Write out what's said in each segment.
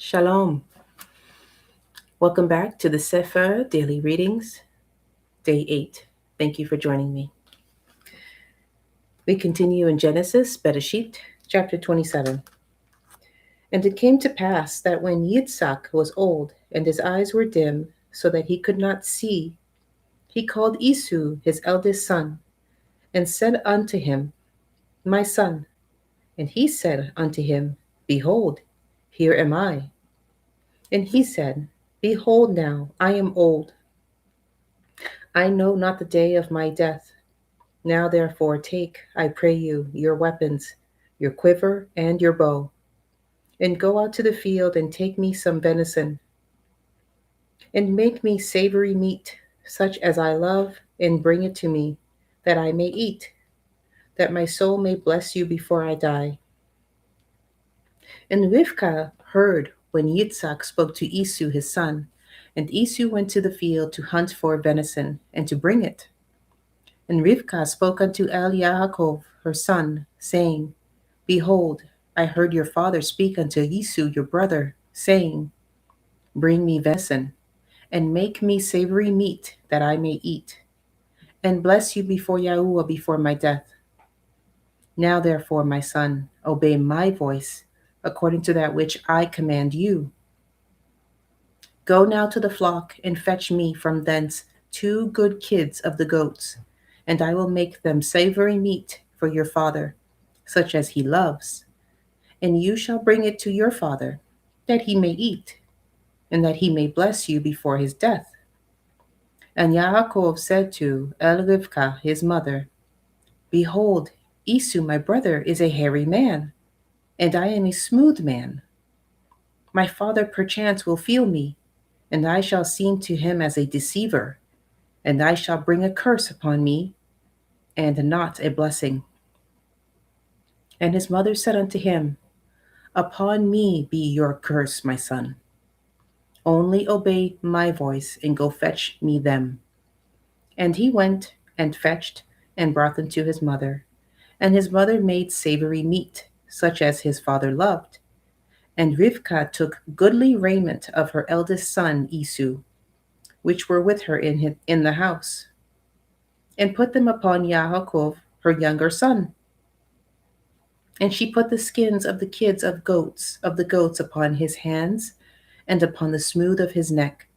Shalom. Welcome back to the Cepher Daily Readings, Day 8. Thank you for joining me. We continue in Genesis, Bere'shiyth, chapter 27. And it came to pass that when Yitzhak was old and his eyes were dim, so that he could not see, he called Esau his eldest son, and said unto him, My son. And he said unto him, Behold, here am I. And he said, Behold now, I am old. I know not the day of my death. Now therefore take, I pray you, your weapons, your quiver and your bow, and go out to the field and take me some venison, and make me savory meat, such as I love, and bring it to me, that I may eat, that my soul may bless you before I die. And Rivkah heard when Yitzhak spoke to Esau his son, and Esau went to the field to hunt for venison, and to bring it. And Rivkah spoke unto Yaakov her son, saying, Behold, I heard your father speak unto Esau your brother, saying, Bring me venison, and make me savory meat, that I may eat, and bless you before Yahuwah before my death. Now therefore, my son, obey my voice, according to that which I command you. Go now to the flock, and fetch me from thence 2 good kids of the goats, and I will make them savory meat for your father, such as he loves. And you shall bring it to your father, that he may eat, and that he may bless you before his death. And Yaakov said to Rivkah his mother, Behold, Esau my brother is a hairy man, and I am a smooth man. My father perchance will feel me, and I shall seem to him as a deceiver, and I shall bring a curse upon me, and not a blessing. And his mother said unto him, Upon me be your curse, my son. Only obey my voice, and go fetch me them. And he went and fetched, and brought them to his mother. And his mother made savory meat, such as his father loved. And Rivkah took goodly raiment of her eldest son Esau, which were with her in the house, and put them upon Yaakov her younger son. And she put the skins of the kids of the goats upon his hands, and upon the smooth of his neck.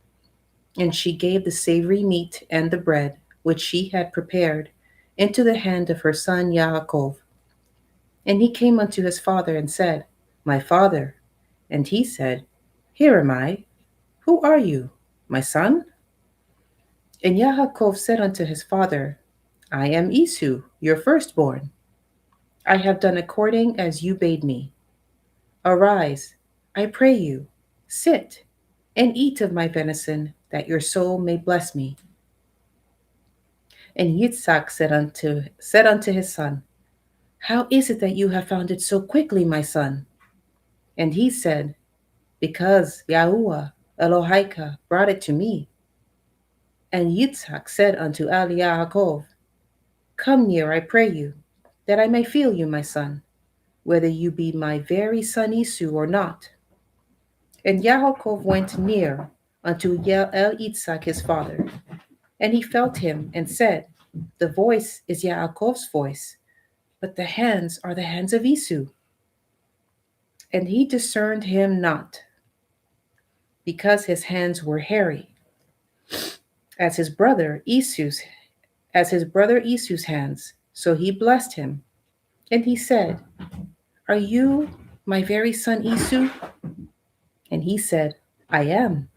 And she gave the savory meat and the bread, which she had prepared, into the hand of her son Yaakov. And he came unto his father, and said, My father. And he said, Here am I. Who are you, my son? And Yaakov said unto his father, I am Esau, your firstborn. I have done according as you bade me. Arise, I pray you, sit, and eat of my venison, that your soul may bless me. And Yitzhak said unto his son, How is it that you have found it so quickly, my son? And he said, Because Yahuwah Elohika brought it to me. And Yitzhak said unto Yaakov, Come near, I pray you, that I may feel you, my son, whether you be my very son Esau or not. And Yaakov went near unto Yitzhak his father, and he felt him, and said, The voice is Yaakov's voice, but the hands are the hands of Esau. And he discerned him not, because his hands were hairy, as his brother Esau's hands. So he blessed him. And he said, Are you my very son Esau? And he said, I am.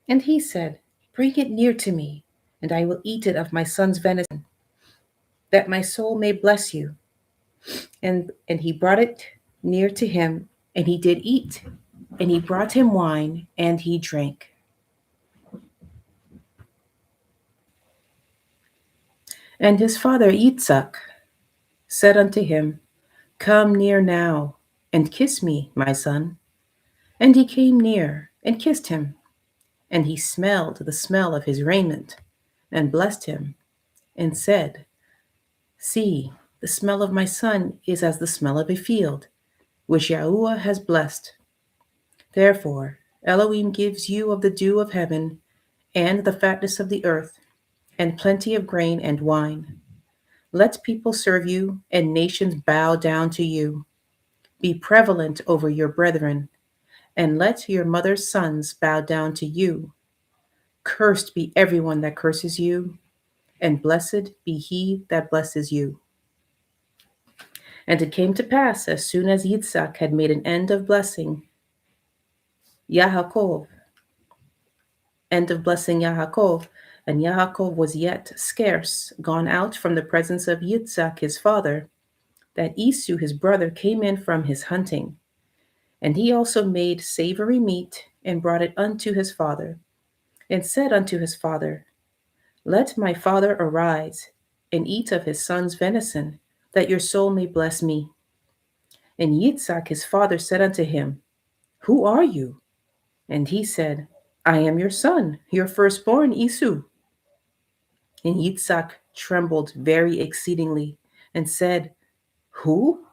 And he said, Bring it near to me, and I will eat it of my son's venison, that my soul may bless you. And he brought it near to him, and he did eat. And he brought him wine, and he drank. And his father Yitzhak said unto him, Come near now, and kiss me, my son. And he came near, and kissed him. And he smelled the smell of his raiment, and blessed him, and said, See, the smell of my son is as the smell of a field, which Yahuwah has blessed. Therefore, Elohim gives you of the dew of heaven, and the fatness of the earth, and plenty of grain and wine. Let people serve you, and nations bow down to you. Be prevalent over your brethren, and let your mother's sons bow down to you. Cursed be everyone that curses you, and blessed be he that blesses you. And it came to pass, as soon as Yitzhak had made an end of blessing Yaakov, Yaakov, and Yaakov was yet scarce gone out from the presence of Yitzhak his father, that Esau his brother came in from his hunting. And he also made savory meat, and brought it unto his father, and said unto his father, Let my father arise, and eat of his son's venison, that your soul may bless me. And Yitzhak his father said unto him, Who are you? And he said, I am your son, your firstborn Esau. And Yitzhak trembled very exceedingly, and said, Who?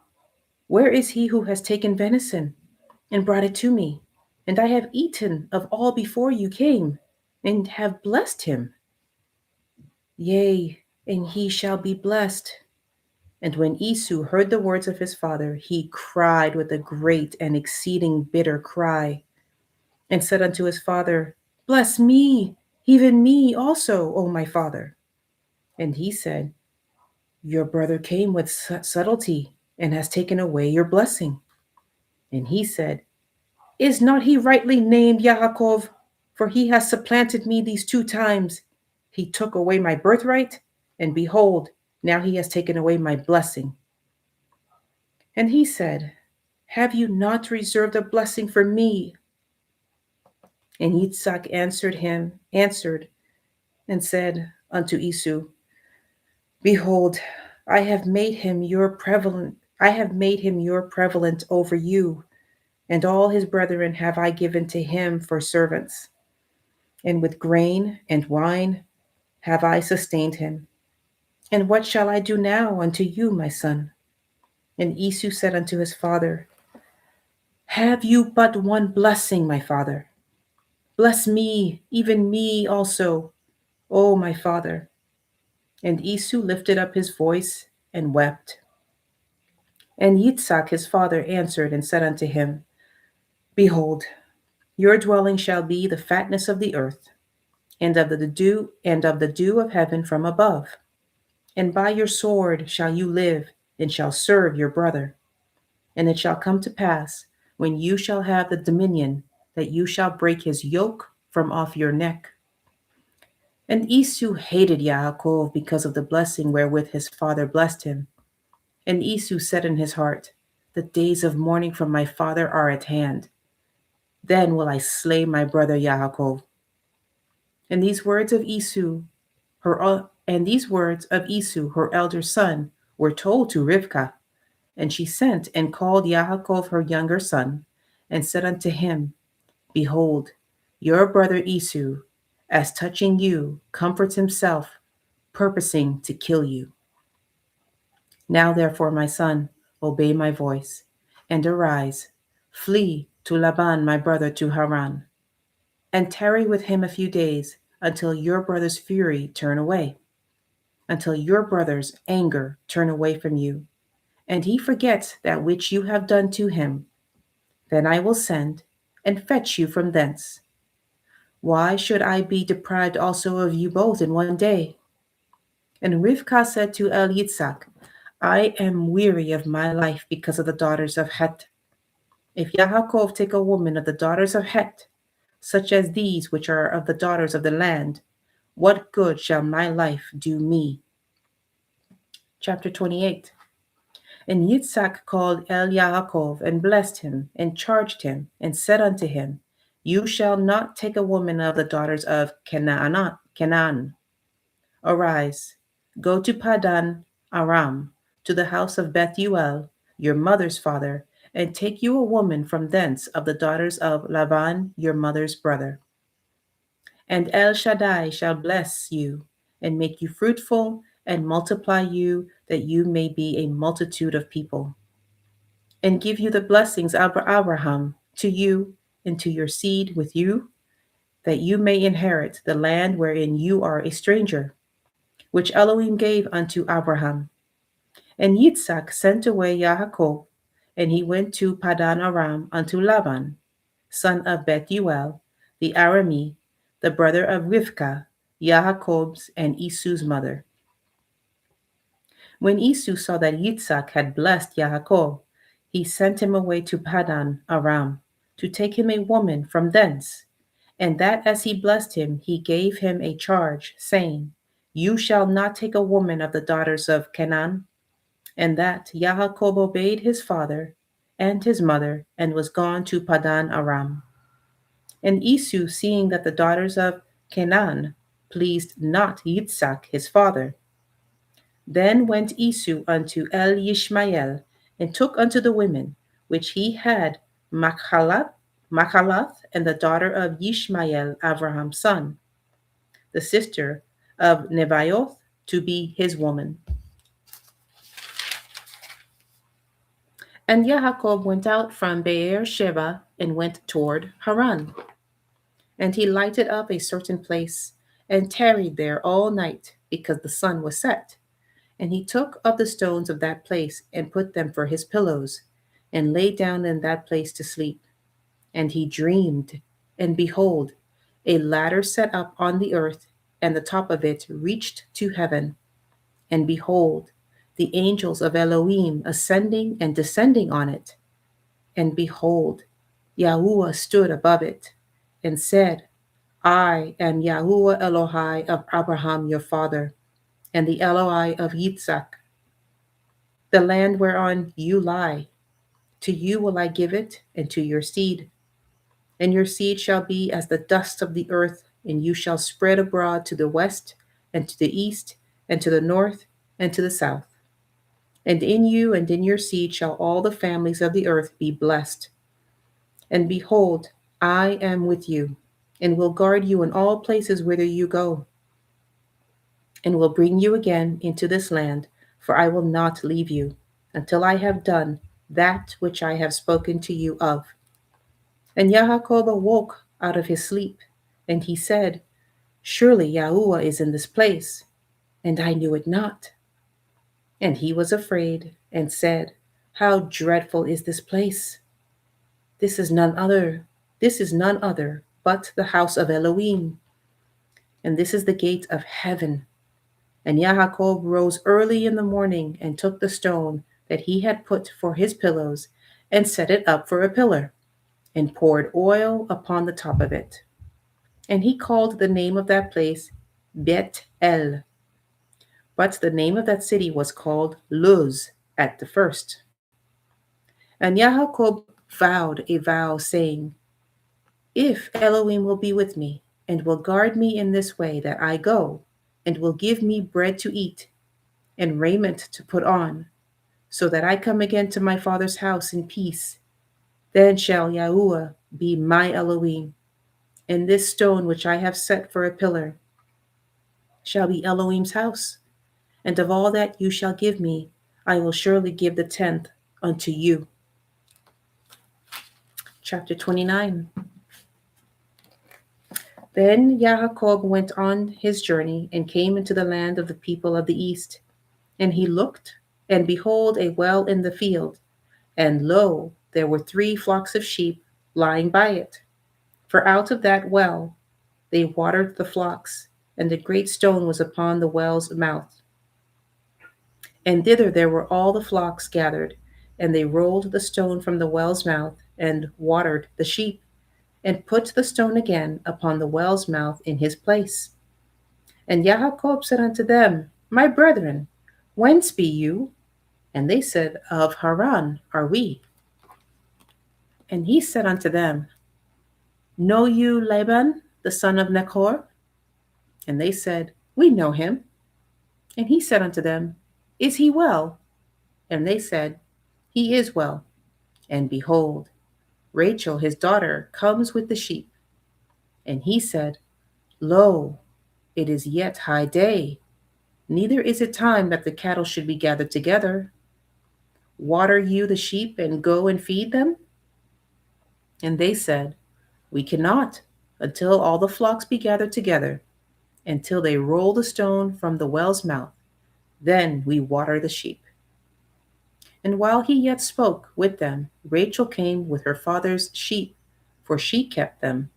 Where is he who has taken venison, and brought it to me? And I have eaten of all before you came, and have blessed him. Yea, and he shall be blessed. And when Esau heard the words of his father, he cried with a great and exceeding bitter cry, and said unto his father, Bless me, even me also, O my father. And he said, Your brother came with subtlety, and has taken away your blessing. And he said, Is not he rightly named Yaakov? For he has supplanted me these 2 times. He took away my birthright, and behold, now he has taken away my blessing. And he said, Have you not reserved a blessing for me? And Yitzhak answered and said unto Esau, Behold, I have made him your prevalent over you, and all his brethren have I given to him for servants. And with grain and wine have I sustained him. And what shall I do now unto you, my son? And Esau said unto his father, Have you but one blessing, my father? Bless me, even me also, O my father. And Esau lifted up his voice and wept. And Yitzhak his father answered and said unto him, Behold, your dwelling shall be the fatness of the earth, and of the dew of heaven from above. And by your sword shall you live, and shall serve your brother. And it shall come to pass, when you shall have the dominion, that you shall break his yoke from off your neck. And Esau hated Yaakov because of the blessing wherewith his father blessed him. And Esau said in his heart, The days of mourning for my father are at hand. Then will I slay my brother Yaakov. And these words of Esau, her elder son, were told to Rivkah. And she sent and called Yaakov her younger son, and said unto him, Behold, your brother Esau, as touching you, comforts himself, purposing to kill you. Now therefore, my son, obey my voice, and arise, flee to Laban my brother to Haran, and tarry with him a few days, until your brother's fury turn away, until your brother's anger turn away from you, and he forgets that which you have done to him. Then I will send and fetch you from thence. Why should I be deprived also of you both in one day? And Rivkah said to Yitzhak, I am weary of my life because of the daughters of Het. If Yaakov take a woman of the daughters of Het, such as these which are of the daughters of the land, what good shall my life do me? Chapter 28. And Yitzhak called Yaakov, and blessed him, and charged him, and said unto him, You shall not take a woman of the daughters of Canaan. Arise, go to Padan Aram, to the house of Bethuel, your mother's father, and take you a woman from thence of the daughters of Laban, your mother's brother. And El Shaddai shall bless you, and make you fruitful, and multiply you, that you may be a multitude of people. And give you the blessings of Abraham to you, and to your seed with you, that you may inherit the land wherein you are a stranger, which Elohim gave unto Abraham. And Yitzhak sent away Yaakov, and he went to Padan Aram unto Laban, son of Bethuel, the Arami, the brother of Rivkah, Yaakov's and Esau's mother. When Esau saw that Yitzhak had blessed Yaakov, he sent him away to Padan Aram, to take him a woman from thence, and that as he blessed him, he gave him a charge, saying, You shall not take a woman of the daughters of Canaan. And that Yaakov obeyed his father and his mother, and was gone to Padan Aram. And Esau, seeing that the daughters of Canaan pleased not Yitzhak his father, then went Esau unto El Yishmael, and took unto the women which he had Machalath, and the daughter of Yishmael Abraham's son, the sister of Nebaioth, to be his woman. And Yaakov went out from Beersheba and went toward Haran. And he lighted up a certain place, and tarried there all night, because the sun was set. And he took of the stones of that place, and put them for his pillows, and lay down in that place to sleep. And he dreamed, and behold, a ladder set up on the earth, and the top of it reached to heaven. And behold, the angels of Elohim ascending and descending on it. And behold, Yahuwah stood above it, and said, I am Yahuwah Elohai of Abraham your father, and the Elohai of Yitzhak. The land whereon you lie, to you will I give it, and to your seed. And your seed shall be as the dust of the earth, and you shall spread abroad to the west, and to the east, and to the north, and to the south. And in you and in your seed shall all the families of the earth be blessed. And behold, I am with you, and will guard you in all places whither you go, and will bring you again into this land, for I will not leave you, until I have done that which I have spoken to you of. And Yaakov awoke out of his sleep, and he said, Surely Yahuwah is in this place, and I knew it not. And he was afraid, and said, How dreadful is this place! This is none other but the house of Elohim, and this is the gate of heaven. And Yaakov rose early in the morning, and took the stone that he had put for his pillows, and set it up for a pillar, and poured oil upon the top of it. And he called the name of that place Bet El. But the name of that city was called Luz at the first. And Yaakov vowed a vow, saying, If Elohim will be with me, and will guard me in this way that I go, and will give me bread to eat, and raiment to put on, so that I come again to my father's house in peace, then shall Yahuwah be my Elohim, and this stone which I have set for a pillar shall be Elohim's house. And of all that you shall give me, I will surely give the tenth unto you. Chapter 29. Then Yaakov went on his journey, and came into the land of the people of the east. And he looked, and behold, a well in the field. And lo, there were 3 flocks of sheep lying by it. For out of that well they watered the flocks, and a great stone was upon the well's mouth. And thither there were all the flocks gathered, and they rolled the stone from the well's mouth, and watered the sheep, and put the stone again upon the well's mouth in his place. And Yaakov said unto them, My brethren, whence be you? And they said, Of Haran are we. And he said unto them, Know you Laban, the son of Nechor? And they said, We know him. And he said unto them, Is he well? And they said, He is well. And behold, Rachel his daughter comes with the sheep. And he said, Lo, it is yet high day, neither is it time that the cattle should be gathered together. Water you the sheep, and go and feed them? And they said, We cannot, until all the flocks be gathered together, until they roll the stone from the well's mouth. Then we water the sheep. And while he yet spoke with them, Rachel came with her father's sheep, for she kept them.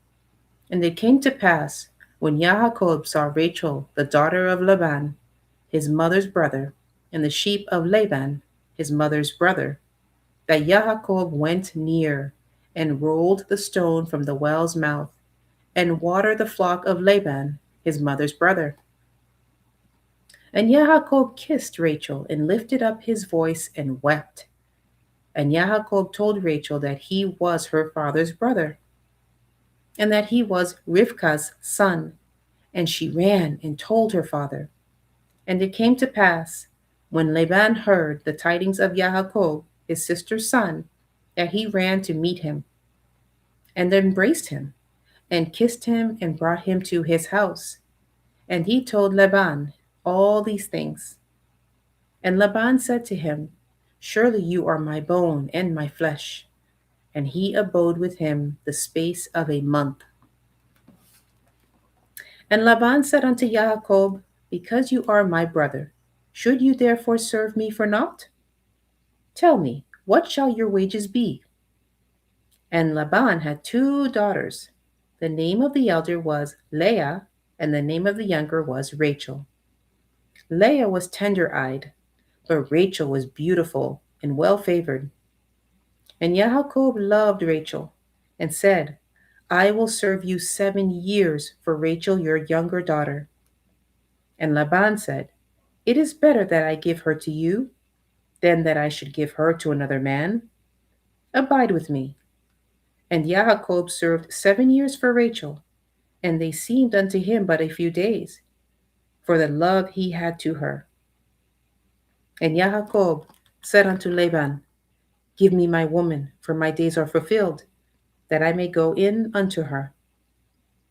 And it came to pass, when Yaakov saw Rachel, the daughter of Laban, his mother's brother, and the sheep of Laban, his mother's brother, that Yaakov went near and rolled the stone from the well's mouth and watered the flock of Laban, his mother's brother. And Yaakov kissed Rachel and lifted up his voice and wept. And Yaakov told Rachel that he was her father's brother, and that he was Rivkah's son. And she ran and told her father. And it came to pass, when Laban heard the tidings of Yaakov, his sister's son, that he ran to meet him, and embraced him, and kissed him, and brought him to his house. And he told Laban all these things. And Laban said to him, Surely you are my bone and my flesh. And he abode with him the space of a month. And Laban said unto Jacob, Because you are my brother, should you therefore serve me for naught? Tell me, what shall your wages be? And Laban had 2 daughters. The name of the elder was Leah, and the name of the younger was Rachel. Leah was tender-eyed, but Rachel was beautiful and well-favored. And Jacob loved Rachel, and said, I will serve you 7 years for Rachel your younger daughter. And Laban said, It is better that I give her to you, than that I should give her to another man. Abide with me. And Jacob served 7 years for Rachel, and they seemed unto him but a few days, for the love he had to her. And Jacob said unto Laban, Give me my woman, for my days are fulfilled, that I may go in unto her.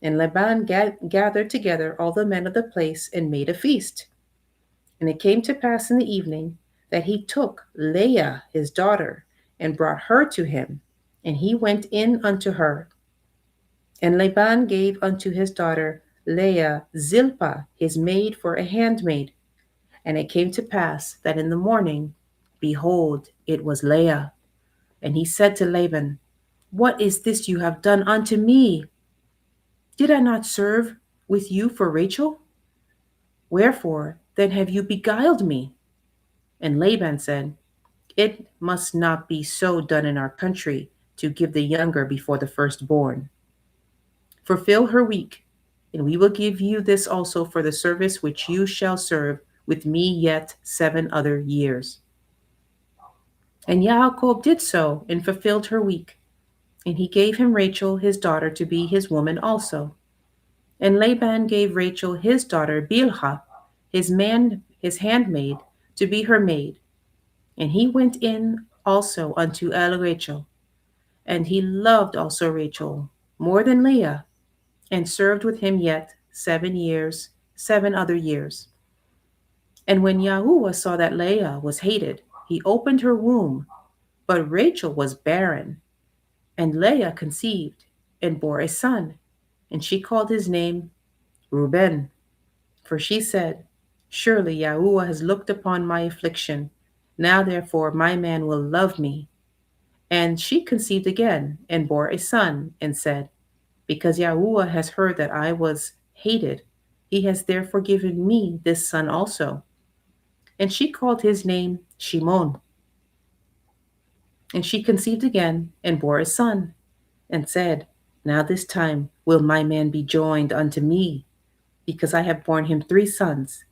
And Laban gathered together all the men of the place and made a feast. And it came to pass in the evening that he took Leah his daughter and brought her to him, and he went in unto her. And Laban gave unto his daughter Leah Zilpah his maid for a handmaid. And it came to pass that in the morning, behold, it was Leah. And he said to Laban, What is this you have done unto me? Did I not serve with you for Rachel? Wherefore then have you beguiled me? And Laban said, It must not be so done in our country, to give the younger before the firstborn. Fulfill her week, and we will give you this also for the service which you shall serve with me yet 7 other years. And Yaakov did so, and fulfilled her week. And he gave him Rachel his daughter to be his woman also. And Laban gave Rachel his daughter Bilhah, his handmaid, to be her maid. And he went in also unto Rachel. And he loved also Rachel more than Leah, and served with him yet 7 years, 7 other years. And when Yahuwah saw that Leah was hated, he opened her womb, but Rachel was barren. And Leah conceived, and bore a son, and she called his name Reuben. For she said, Surely Yahuwah has looked upon my affliction. Now therefore my man will love me. And she conceived again, and bore a son, and said, Because Yahuwah has heard that I was hated, he has therefore given me this son also. And she called his name Shimon. And she conceived again, and bore a son, and said, Now this time will my man be joined unto me, because I have borne him 3 sons.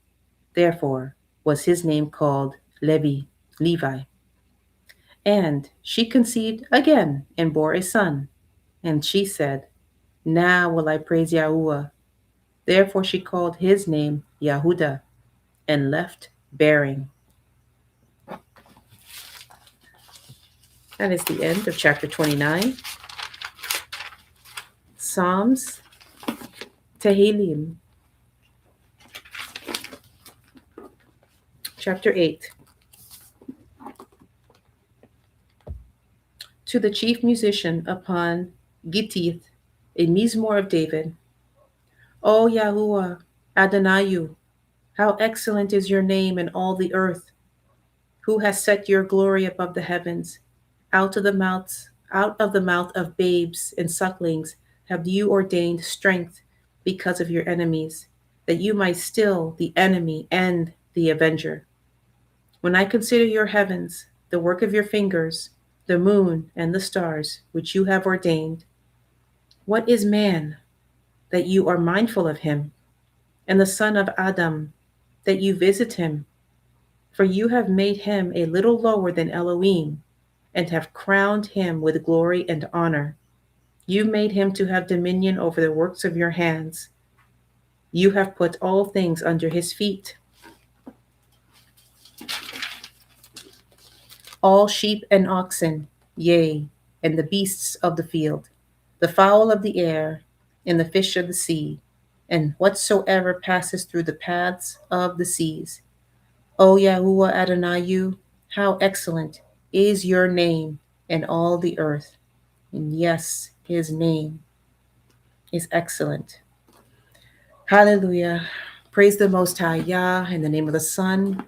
Therefore was his name called Levi. And she conceived again, and bore a son. And she said, Now will I praise Yahuwah. Therefore she called his name Yahudah, and left bearing. That is the end of chapter 29. Psalms, Tehilliym. Chapter 8. To the chief musician upon Gittith, A Mizmor of David. O Yahuwah, Adonai, how excellent is your name in all the earth, who has set your glory above the heavens. Out of the mouth of babes and sucklings have you ordained strength because of your enemies, that you might still the enemy and the avenger. When I consider your heavens, the work of your fingers, the moon and the stars, which you have ordained, what is man that you are mindful of him, and the son of Adam that you visit him? For you have made him a little lower than Elohim, and have crowned him with glory and honor. You made him to have dominion over the works of your hands. You have put all things under his feet, all sheep and oxen, yea, and the beasts of the field, the fowl of the air, and the fish of the sea, and whatsoever passes through the paths of the seas. O Yahuwah Adonai, how excellent is your name in all the earth. And yes, his name is excellent. Hallelujah. Praise the Most High Yah in the name of the Son,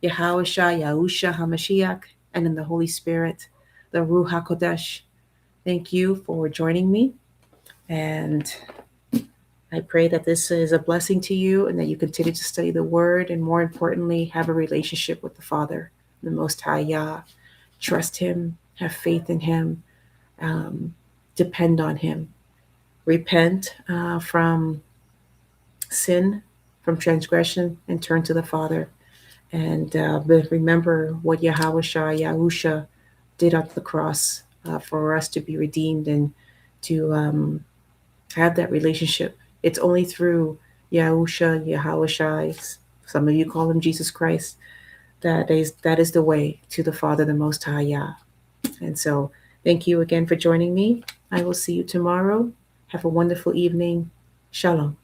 Yahawashah, Yahusha HaMashiach, and in the Holy Spirit, the Ruach HaKodesh. Thank you for joining me. And I pray that this is a blessing to you and that you continue to study the Word and, more importantly, have a relationship with the Father, the Most High Yah. Trust Him, have faith in Him, depend on Him. Repent from sin, from transgression, and turn to the Father. And remember what Yahusha did on the cross for us to be redeemed and to have that relationship. It's only through Yahusha, some of you call him Jesus Christ, that is the way to the Father, the Most High Yah. And so thank you again for joining me. I will see you tomorrow. Have a wonderful evening. Shalom.